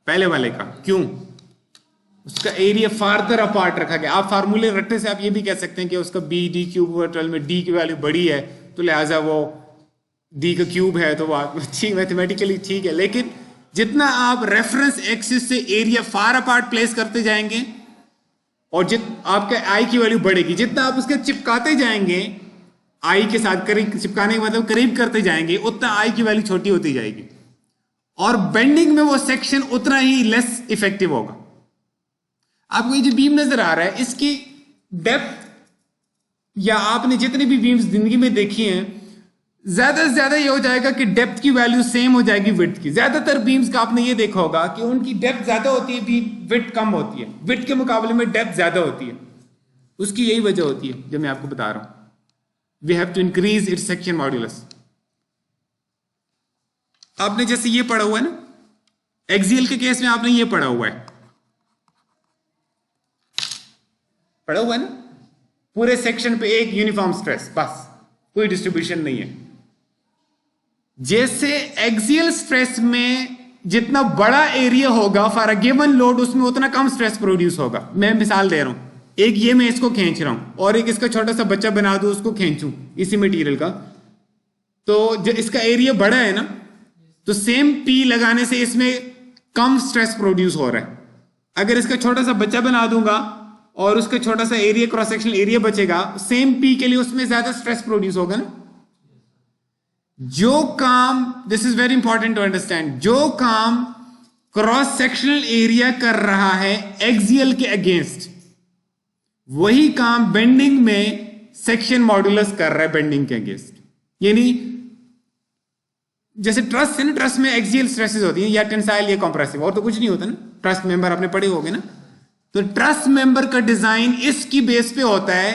पहले वाले का। क्यों? उसका एरिया फार्दर अपार्ट रखा गया। आप फार्मूले रटने से आप ये भी कह सकते हैं कि उसका बी डी क्यूब ओवर 12 में डी की वैल्यू बड़ी है तो लिहाजा वो डी का क्यूब है, तो वो ठीक मैथमेटिकली ठीक है। लेकिन जितना आप रेफरेंस एक्सिस से एरिया फार अपार्ट प्लेस करते जाएंगे और आपका आई की वैल्यू बढ़ेगी, जितना आप उसके चिपकाते जाएंगे आई के साथ करीब चिपकाने का मतलब करीब करते जाएंगे उतना आई की वैल्यू छोटी होती जाएगी, और बेंडिंग में वो सेक्शन उतना ही लेस इफेक्टिव होगा। आपको ये जो बीम नजर आ रहा है इसकी डेप्थ, या आपने जितनी भी बीम्स जिंदगी में देखी हैं, ज्यादा से ज्यादा ये हो जाएगा कि डेप्थ की वैल्यू सेम हो जाएगी विड्थ की। ज्यादातर बीम्स का आपने ये देखा होगा कि उनकी डेप्थ ज्यादा होती है, विड्थ कम होती है, विड्थ के मुकाबले में डेप्थ ज्यादा होती है। उसकी यही वजह होती है जो मैं आपको बता रहा हूं, we have to increase its section modulus. आपने जैसे ये पढ़ा हुआ है ना, एक्सियल के केस में आपने ये पढ़ा हुआ है, पढ़ा हुआ है ना, पूरे सेक्शन पे एक यूनिफॉर्म स्ट्रेस, बस कोई डिस्ट्रीब्यूशन नहीं है। जैसे एक्सियल स्ट्रेस में जितना बड़ा एरिया होगा फॉर अ गिवन लोड, उसमें उतना कम स्ट्रेस प्रोड्यूस होगा। मैं मिसाल दे रहा हूं, एक ये मैं इसको खींच रहा हूं और एक इसका छोटा सा बच्चा बना दूं, उसको खींचूं इसी मटेरियल का, तो जो इसका एरिया बड़ा है ना, तो सेम पी लगाने से इसमें कम स्ट्रेस प्रोड्यूस हो रहा है। अगर इसका छोटा सा बच्चा बना दूंगा और उसका छोटा सा एरिया, क्रॉस सेक्शनल एरिया बचेगा, सेम पी के लिए उसमें ज्यादा स्ट्रेस प्रोड्यूस होगा ना। जो काम, this is very important to understand, जो काम क्रॉस सेक्शनल एरिया कर रहा है एक्सियल के अगेंस्ट, वही काम बेंडिंग में सेक्शन मॉड्यूलस कर रहा है बेंडिंग के अगेंस्ट। यानी जैसे ट्रस है ना, ट्रस में एक्सियल स्ट्रेसेस होती हैं, या टेंसाइल या कंप्रेसिव, और तो कुछ नहीं होता ना। ट्रस मेंबर आपने पढ़े होंगे ना, तो ट्रस मेंबर का डिजाइन इसकी बेस पे होता है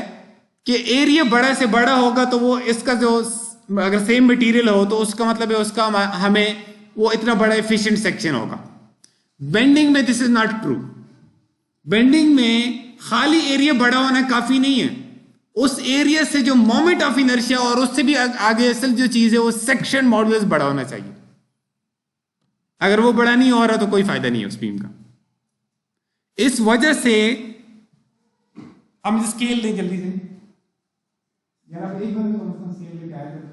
कि एरिया बड़ा से बड़ा होगा तो वो इसका जो, अगर सेम मटेरियल हो तो उसका मतलब है उसका हमें वो इतना बड़ा एफिशिएंट सेक्शन होगा। बेंडिंग में this is not true. Bending में खाली एरिया बड़ा होना काफी नहीं है, उस एरिया से जो मोमेंट ऑफ इनर्शिया और उससे भी आगे असल जो चीज है वो सेक्शन मॉड्यूलस बड़ा होना चाहिए। अगर वो बड़ा नहीं हो रहा तो कोई फायदा नहीं है उस बीम का। इस वजह से हम स्केल दें जल्दी से यार, आप एक बार स्केल लेके आए थे।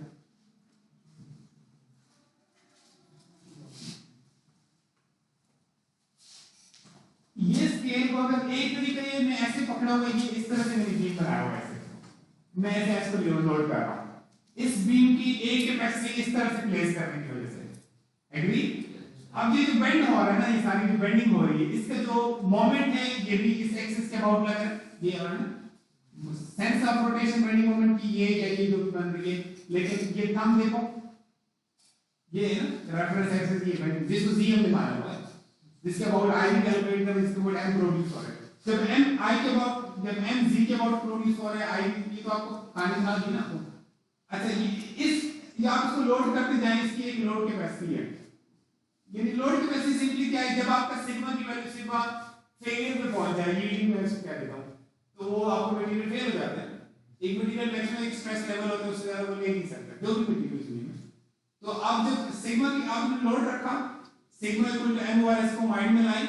ये स्केल को अगर एक तरीके में ऐसे पकड़ा हुआ है, इस तरह से मैंने बीम बनाया हुआ है, ऐसे मैं ऐसे इसको लोड कर रहा हूं इस बीम की एक कैपेसिटी इस तरह से प्लेस करने की वजह से। एग्री? अब ये जो बेंड हो रहा है ना, ये सारी जो बेंडिंग हो रही है, इसका जो मोमेंट है ये भी इस एक्सिस के अबाउट लग रहा है, ये और ना sense of rotation bending moment की ये क्या, ये जो बन रही है, लेकिन ये थंब देखो, ये है ना रेफरेंस एक्सिस, ये बेंडिंग जिसको जी हमने माना हुआ है, जिसके अबाउट आई भी कैलकुलेट कर, इसके अबाउट एम प्रोड्यूस हो रहा है। जब एम आई के अबाउट, जब एम जी के अबाउट प्रोड्यूस हो रहा है, आई ये तो आपको कहानी सुना दी ना। अच्छा, ये आप इसको लोड करते जाएं, इसकी एक लोड कैपेसिटी है। यानी लोड कैपेसिटी सिंपली क्या है, जब आपका सिग्मा की वैल्यू सिग्मा फेलियर पे पहुंच जाए, यील्डिंग में इसको क्या देता हूं, तो वो आपको मटेरियल फेल हो जाता है। एक मटेरियल मैक्सिमम एक स्ट्रेस लेवल होता है, उससे ज्यादा वो ले नहीं सकता जो भी मटेरियल में। तो अब जब सिग्मा की आपने लोड रखा, sigma equal to M over S को माइंड में लाई,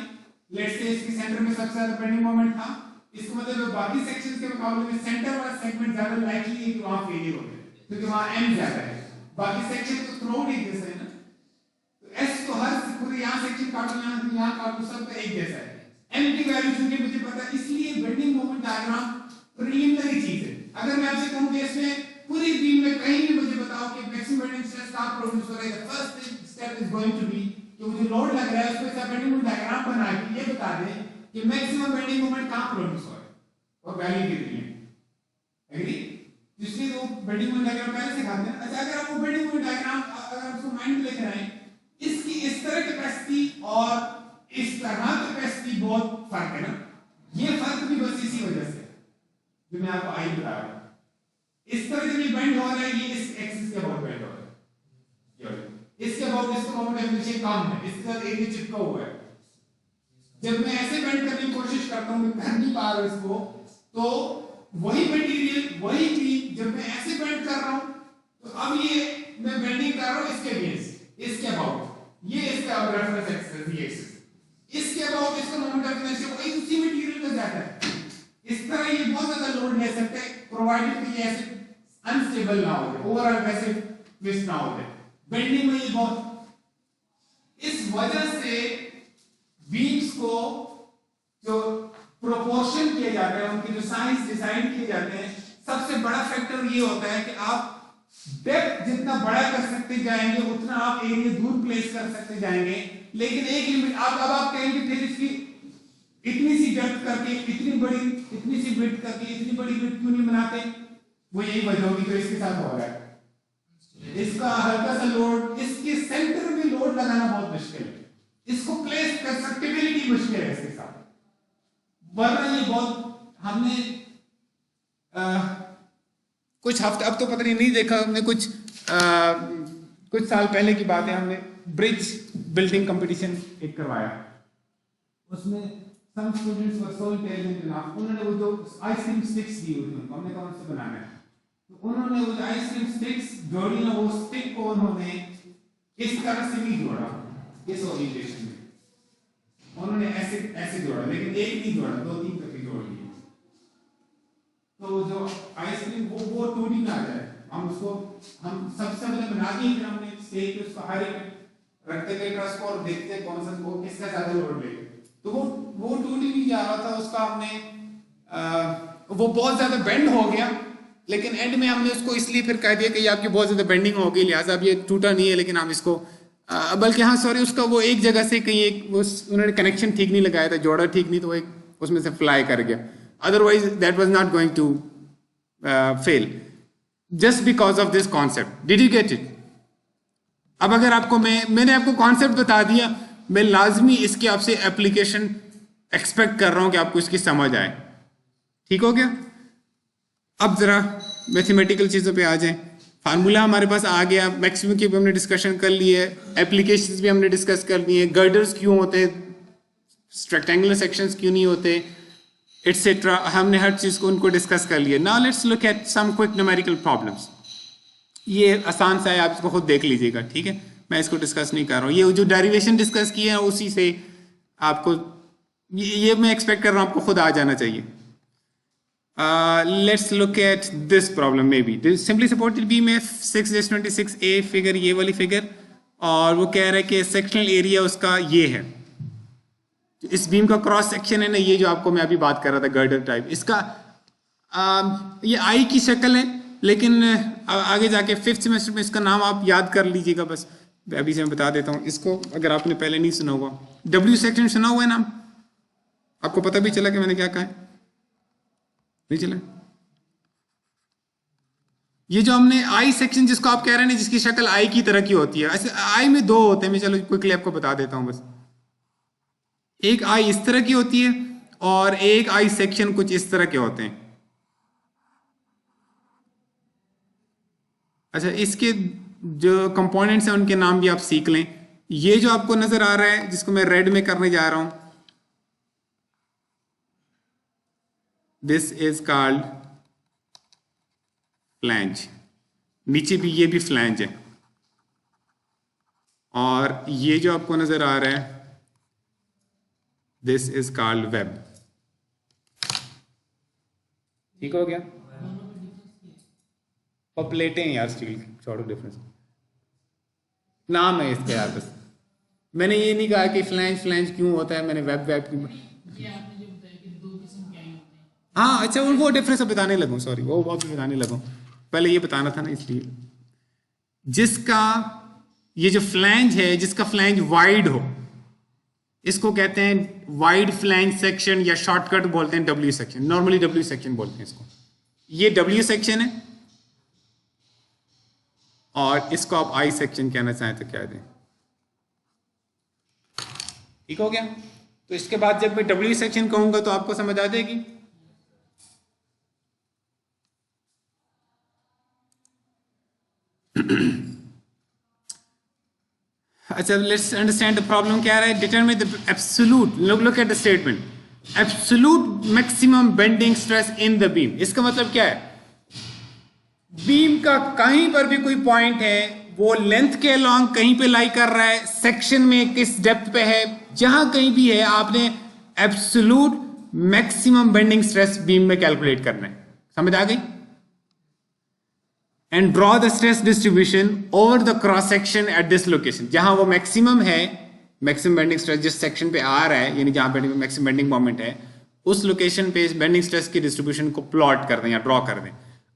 लेट्स से इसके सेंटर में सबसे ज्यादा बेंडिंग मोमेंट था, इसका मतलब बाकी सेक्शंस के मुकाबले में सेंटर वाला सेगमेंट ज्यादा लाइकली है कि वहां फेलियर हो जाए, क्योंकि वहां एम ज्यादा है, बाकी सेक्शन तो थ्रोट एक जैसा है ना। एस तो हर पूरे यहां सेक्शन काटो, यहां काटो, सब का एक जैसा है। एम की वैल्यू चूंकि मुझे पता है, इसलिए बेंडिंग मोमेंट डायग्राम प्रीलिमिनरी चीज है। अगर मैं आपसे कहूं कि इसमें पूरी बीम में कहीं भी मुझे बताओ कि मैक्सिमम बेंडिंग स्ट्रेस कहां प्रोड्यूस हो रहा है, the first step is going to be कि मुझे लोड लग रहा है, उस पे सब बेंडिंग मोमेंट डायग्राम बना के ये बता दे कि मैक्सिमम बेंडिंग मोमेंट कहां प्रोड्यूस हो रहा है और वैल्यू कितनी है। एग्री? इसलिए वो बेंडिंग मोमेंट डायग्राम पहले सिखाते हैं। अच्छा, अगर आप वो बेंडिंग मोमेंट डायग्राम अगर उसको माइंड में लेकर आए, इसकी इस तरह कैपेसिटी और इस तरह कैपेसिटी बहुत फर्क है ना। ये फर्क भी बस इसी वजह से जो मैं आपको आई बता रहा हूं। इस तरह जब ये बेंड हो रहा है, ये इस एक्सिस के अबाउट बेंड हो रहा है, इसके अबाउट इसका मोमेंट ऑफ इनर्शिया कम है, इसके साथ एरिया चिपका हुआ है। जब मैं ऐसे बेंड करने की कोशिश करता हूं, मैं कर नहीं पा रहा हूं इसको, तो वही मटेरियल वही चीज जब मैं ऐसे बेंड कर रहा हूं, तो अब ये मैं बेंडिंग कर रहा हूं इसके अगेंस्ट, इसके अबाउट, ये इसका रेफरेंस एक्सिस, ये एक्सिस, इसके अबाउट इसका मोमेंट ऑफ इनर्शिया वही उसी मटेरियल में जाता है। इस तरह ये बहुत ज्यादा लोड ले सकते हैं, प्रोवाइडेड कि ये ऐसे अनस्टेबल ना हो जाए, ओवरऑल वैसे ट्विस्ट ना हो जाए। बेंडिंग में ये बहुत, इस वजह से बीम्स को जो प्रोपोर्शन किए जाते हैं, उनके जो साइज डिसाइड किए जाते हैं, सबसे बड़ा फैक्टर ये होता है कि आप डेप्थ जितना बड़ा कर सकते जाएंगे उतना आप एरिया दूर प्लेस कर सकते जाएंगे, लेकिन एक लिमिट अब आप कहेंगे फिर इसकी इतनी सी डेप्थ करके इतनी सी विड्थ करके इतनी बड़ी विड्थ क्यों नहीं बनाते? वो यही वजह होगी तो इसके साथ हो रहा है। इसका हल्का सा लोड, इसके सेंटर में लोड लगाना बहुत मुश्किल है, इसको प्लेस कर सकटेबिलिटी मुश्किल है इसके साथ, वरना ये बहुत हमने कुछ हफ्ते, अब तो पता नहीं देखा हमने, कुछ साल पहले की बात है, हमने ब्रिज बिल्डिंग कंपटीशन एक करवाया, उसमें some students were so intelligent enough, उन्होंने वो जो आइसक्रीम स्टिक्स दी हुई उनको हमने कहा उनसे बनाना है, तो उन्होंने वो जो आइसक्रीम स्टिक्स जोड़ी ना, वो स्टिक को उन्होंने इस तरह से नहीं जोड़ा, इस ओरिएंटेशन में उन्होंने ऐसे जोड़ा, लेकिन एक नहीं जोड़ा, 2-3 करके जोड़ दिए, तो जो आइसक्रीम वो टूटी ना आ जाए, हम सबसे पहले बना दिए, फिर हमने स्टेज पे उसको हर एक रखते गए ट्रस को और देखते कौन सा वो किसका ज्यादा लोड लेगा, तो वो टूटी नहीं जा रहा था, उसका हमने वो बहुत ज्यादा बेंड हो गया, लेकिन एंड में हमने उसको इसलिए फिर कह दिया कि ये आपकी बहुत ज्यादा बेंडिंग हो गई, लिहाजा अब ये टूटा नहीं है, लेकिन हम इसको बल्कि हाँ सॉरी, उसका वो एक जगह से कहीं उन्होंने कनेक्शन ठीक नहीं लगाया था, जोड़ा ठीक नहीं, तो वो एक उसमें से फ्लाई कर गया, otherwise that was not going to fail just because of this concept. Did you get it? अब अगर आपको मैंने आपको कॉन्सेप्ट बता दिया, मैं लाजमी इसके आपसे एप्लीकेशन एक्सपेक्ट कर रहा हूं कि आपको इसकी समझ आए, ठीक हो गया? अब जरा मैथमेटिकल चीजों पे आ जाएं। फार्मूला हमारे पास आ गया, मैक्सिमम की भी हमने डिस्कशन कर ली है, एप्लीकेशंस भी हमने डिस्कस कर ली है, गर्डर्स क्यों होते हैं, रेक्टेंगुलर सेक्शंस क्यों नहीं होते, एटसेट्रा, हमने हर चीज को उनको डिस्कस कर लिया। Now let's look at some quick numerical problems. ये आसान सा है, आप इसको खुद देख लीजिएगा, ठीक है, मैं इसको डिस्कस नहीं कर रहा हूँ। ये जो डेरिवेशन डिस्कस की है उसी से आपको ये मैं एक्सपेक्ट कर रहा हूँ आपको खुद आ जाना चाहिए। Let's look at this problem, may be simply supported beam है 6-26A फिगर, ये वाली फिगर, और वो कह रहा है कि सेक्शनल एरिया उसका ये है, इस बीम का क्रॉस सेक्शन है ना, ये जो आपको मैं अभी बात कर रहा था गर्डर टाइप, इसका ये आई की शक्ल है, लेकिन आगे जाके 5th सेमेस्टर में इसका नाम आप याद कर लीजिएगा, बस अभी से मैं बता देता हूँ इसको, अगर आपने पहले नहीं सुना होगा। W सेक्शन सुना हुआ है नाम, आपको पता भी चला कि मैंने क्या कहा है? नहीं चला? ये जो हमने आई सेक्शन जिसको आप कह रहे हैं ना, जिसकी शक्ल आई की तरह की होती है, ऐसे आई में 2 होते हैं, मैं चलो क्विकली आपको बता देता हूँ बस। एक आई इस तरह की होती है और एक आई सेक्शन कुछ इस तरह के होते हैं। अच्छा, इसके जो कंपोनेंट्स हैं उनके नाम भी आप सीख लें। ये जो आपको नजर आ रहा है, जिसको मैं रेड में करने जा रहा हूं, दिस इज कॉल्ड फ्लैंज। नीचे भी ये भी फ्लैंज है, और ये जो आपको नजर आ रहा है, दिस इज कॉल्ड वेब। ठीक हो गया? और प्लेटें यार स्टील की, छोड़ो डिफरेंस, नाम है इसके यार बस। मैंने ये नहीं कहा कि फ्लैंज फ्लैंज क्यों होता है, मैंने वेब वेब की हाँ अच्छा वो डिफरेंस अब बताने लगूं, सॉरी वो बहुत बताने लगूं, पहले ये बताना था ना, इसलिए जिसका ये जो फ्लैंज है, जिसका फ्लैंज वाइड हो, इसको कहते हैं वाइड फ्लैंज सेक्शन, या शॉर्टकट बोलते हैं W section, normally W section बोलते हैं इसको। ये W सेक्शन है, और इसको आप I सेक्शन कहना चाहें तो कह दें। ठीक हो गया? तो इसके बाद जब मैं W सेक्शन कहूंगा तो आपको समझ आ जाएगी। अच्छा, लेट्स अंडरस्टैंड द प्रॉब्लम क्या है। Determine the absolute, look at the statement, absolute maximum bending stress in the beam. इसका मतलब क्या है? बीम का कहीं पर भी कोई पॉइंट है, वो लेंथ के अलॉन्ग कहीं पे लाई कर रहा है, सेक्शन में किस डेप्थ पे है, जहां कहीं भी है, आपने absolute maximum bending stress beam में कैलकुलेट करना है। समझ आ गई? And draw the stress distribution over the cross section at this location. जहां वो मैक्सिमम है, मैक्सिमम बेंडिंग स्ट्रेस जिस सेक्शन पे आ रहा है, यानी जहां पे मैक्सिमम बेंडिंग मोमेंट है, उस लोकेशन पे बेंडिंग स्ट्रेस की डिस्ट्रीब्यूशन को प्लॉट कर दें या ड्रॉ कर दें।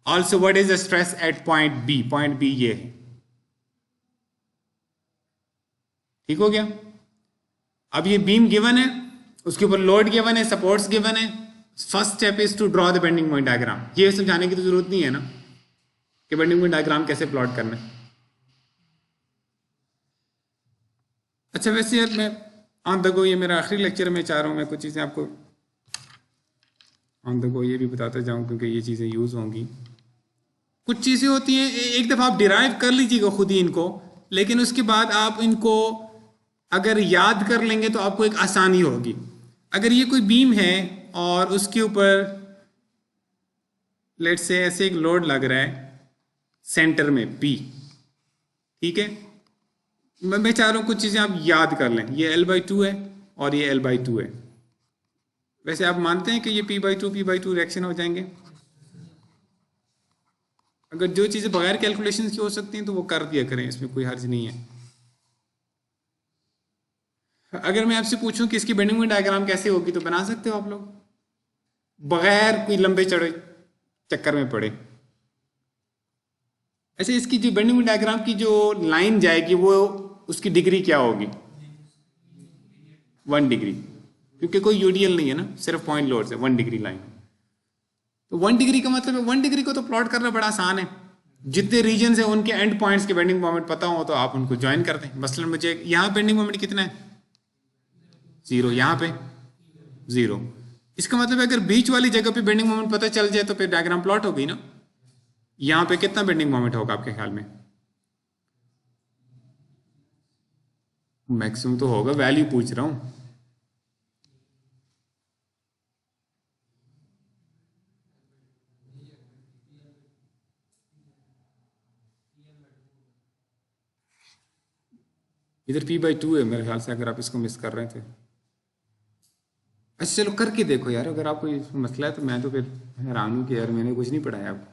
Also what is the stress at point B, point B ये है। ठीक हो गया। अब ये बीम गिवन है, उसके ऊपर लोड गिवन है, सपोर्ट्स गिवन है। First step is to draw the bending moment diagram. ये समझाने की तो जरूरत नहीं है ना कि बेंडिंग मोमेंट डायग्राम कैसे प्लॉट करना है। अच्छा वैसे यार मैं ऑन द गो, ये मेरा आखिरी लेक्चर में चाह रहा हूँ मैं कुछ चीज़ें आपको ऑन द गो ये भी बताता जाऊँ, क्योंकि ये चीज़ें यूज़ होंगी। कुछ चीज़ें होती हैं एक दफ़ा आप डिराइव कर लीजिएगा खुद ही इनको, लेकिन उसके बाद आप इनको अगर याद कर लेंगे तो आपको एक आसानी होगी। अगर ये कोई बीम है और उसके ऊपर लेट से ऐसे एक लोड लग रहा है सेंटर में पी, ठीक है, मैं चाह रहा हूँ कुछ चीज़ें आप याद कर लें। ये L/2 है और ये L/2 है। वैसे आप मानते हैं कि ये P/2 रिएक्शन हो जाएंगे? अगर जो चीज़ें बगैर कैलकुलेशन की हो सकती हैं तो वो कर दिया करें, इसमें कोई हर्ज नहीं है। अगर मैं आपसे पूछूं कि इसकी बेंडिंग मोमेंट डायग्राम कैसे होगी तो बना सकते हो आप लोग, बगैर कोई लंबे चढ़े चक्कर में पड़े। ऐसे इसकी जो बेंडिंग मोमेंट डायग्राम की जो लाइन जाएगी वो उसकी डिग्री क्या होगी? 1 डिग्री, क्योंकि कोई यूडीएल नहीं है ना, सिर्फ पॉइंट लोड से 1 डिग्री लाइन। तो 1 डिग्री का मतलब है 1 डिग्री को तो प्लॉट करना बड़ा आसान है। जितने रीजन है उनके एंड पॉइंट्स के बेंडिंग मोमेंट पता हो तो आप उनको ज्वाइन कर दें। मसलन मुझे यहाँ बेंडिंग मोमेंट कितना है? 0। यहाँ पे 0। इसका मतलब है अगर बीच वाली जगह पे बेंडिंग मोमेंट पता चल जाए तो फिर डायग्राम प्लॉट हो गई ना। यहाँ पे कितना बेंडिंग मोमेंट होगा आपके ख्याल में? मैक्सिमम तो होगा, वैल्यू पूछ रहा हूँ। इधर P/2 है मेरे ख्याल से, अगर आप इसको मिस कर रहे थे। अच्छा चलो करके देखो यार, अगर आपको ये मसला है तो मैं तो फिर हैरान हूँ कि यार मैंने कुछ नहीं पढ़ाया आपको।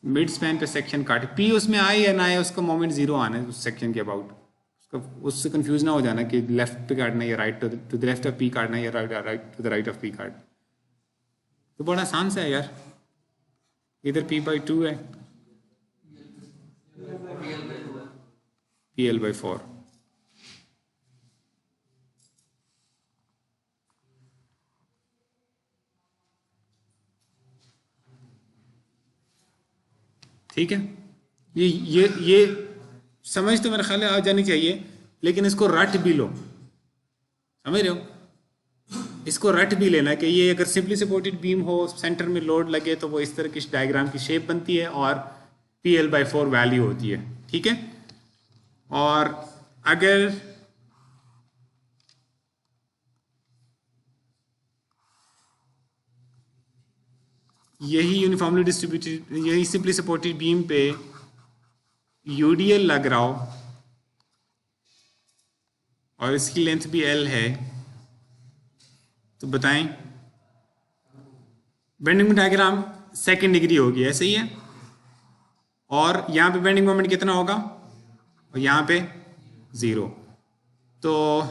मिड स्पैन पे सेक्शन काटे, पी उसमें आए या ना आए उसका मोमेंट 0 आना है उस सेक्शन के अबाउट। उससे कंफ्यूज ना हो जाना कि लेफ्ट पे काटना है या right to the left of P काटना है या right to the right of P काट। तो बड़ा आसान सा है यार। इधर P/2 है, PL/4। ठीक है, ये समझ तो मेरे ख्याल में आ जानी चाहिए, लेकिन इसको रट भी लो। समझ रहे हो? इसको रट भी लेना कि ये अगर सिंपली सपोर्टेड बीम हो, सेंटर में लोड लगे तो वो इस तरह की डायग्राम की शेप बनती है और PL/4 वैल्यू होती है। ठीक है, और अगर यही यूनिफॉर्मली डिस्ट्रीब्यूटेड, यही सिंपली सपोर्टेड बीम पे यूडीएल लग रहा हो और इसकी लेंथ भी L है, तो बताएं बेंडिंग डायग्राम सेकंड डिग्री होगी, ऐसे ही है। और यहाँ पे बेंडिंग मोमेंट कितना होगा और यहाँ पे 0। तो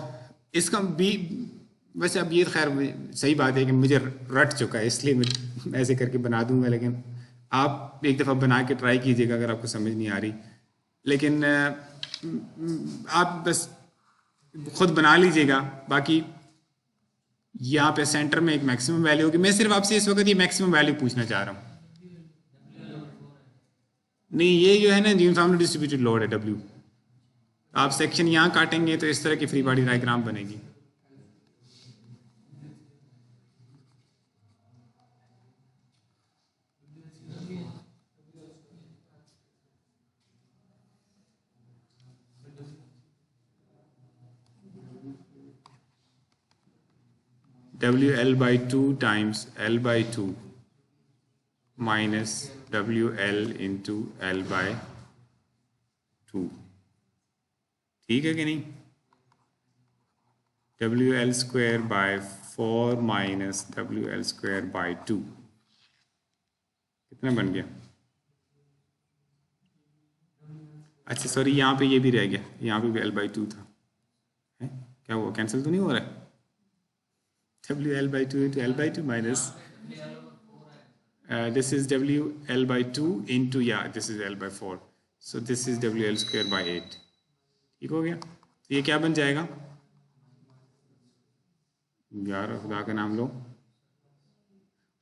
इसका भी वैसे अब ये खैर सही बात है कि मुझे रट चुका है, इसलिए मैं ऐसे करके बना दूंगा, लेकिन आप एक दफ़ा बना के ट्राई कीजिएगा अगर आपको समझ नहीं आ रही। लेकिन आप बस खुद बना लीजिएगा। बाकी यहाँ पे सेंटर में एक मैक्सिमम वैल्यू होगी। मैं सिर्फ आपसे इस वक्त ये मैक्सिमम वैल्यू पूछना चाह रहा हूँ। नहीं, ये जो है ना यूनिफॉर्मली डिस्ट्रीब्यूटेड लोड है W। आप सेक्शन यहाँ काटेंगे तो इस तरह की फ्री बॉडी डायग्राम बनेगी। WL/2 times L/2 minus WL into L/2। ठीक है कि नहीं? WL²/4 minus WL²/2 कितना बन गया? अच्छा सॉरी, यहाँ पे ये भी रह गया, यहाँ पे भी L/2 था, है क्या हुआ, कैंसिल तो नहीं हो रहा है? WL/2 into L/2 minus this is WL/2 into, yeah, this is L/4, so this is WL square by 8. ठीक हो गया? तो ये क्या बन जाएगा यार, खुदा का नाम लो,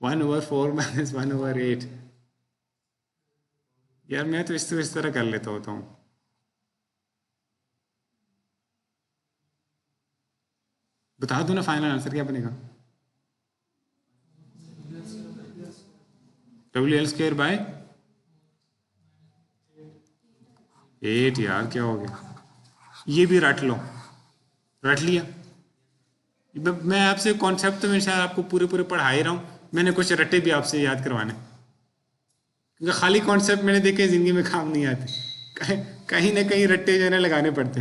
1/4 minus 1/8। यार मैं तो इस तरह कर लेता होता हूँ। बता दो ना फाइनल आंसर क्या बनेगा। WL square by 8। यार क्या हो गया, ये भी रट लो, रट लिया। मैं आपसे कॉन्सेप्ट तो मैं शायद आपको पूरे पूरे पढ़ा ही रहा हूँ, मैंने कुछ रट्टे भी आपसे याद करवाने, क्योंकि खाली कॉन्सेप्ट मैंने देखे ज़िंदगी में काम नहीं आते, कहीं ना कहीं रट्टे जो है ना लगाने पड़ते,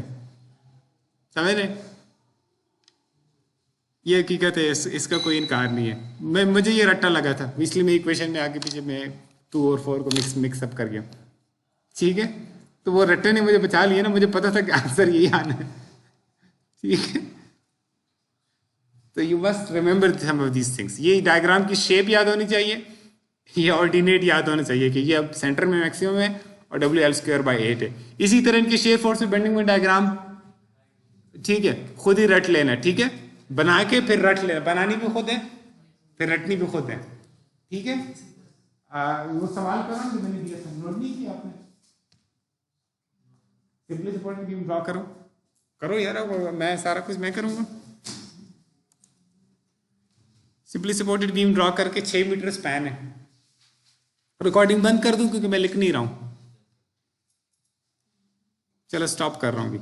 समझ रहे? ये हकीकत है, इसका कोई इनकार नहीं है। मुझे ये रट्टा लगा था, इसलिए मैं इक्वेशन में आगे पीछे मैं 2 और 4 को मिक्सअप कर गया, ठीक है? तो वो रट्टे ने मुझे बचा लिया ना, मुझे पता था कि आंसर यही आना है, ठीक है? तो you must remember some of these things. ये डायग्राम की शेप याद होनी चाहिए, ये ऑर्डिनेट याद होना चाहिए कि ये अब सेंटर में मैक्सिमम है और WL स्क्वायर बाय 8 है। इसी तरह इनके शेयर फोर्स में बेंडिंग में डायग्राम, ठीक है, खुद ही रट लेना, ठीक है? बना के फिर रट लेना, बनानी भी खुद है फिर रटनी भी खुद है, ठीक है? वो सवाल करो जो मैंने दिया था, नोट नहीं किया आपने? सिंपली सपोर्टेड बीम ड्रॉ करो, करो यार, मैं सारा कुछ मैं करूंगा। सिंपली सपोर्टेड बीम ड्रॉ करके 6 मीटर स्पैन है। रिकॉर्डिंग बंद कर दूं क्योंकि मैं लिख नहीं रहा हूं, चलो स्टॉप कर रहा हूं अभी।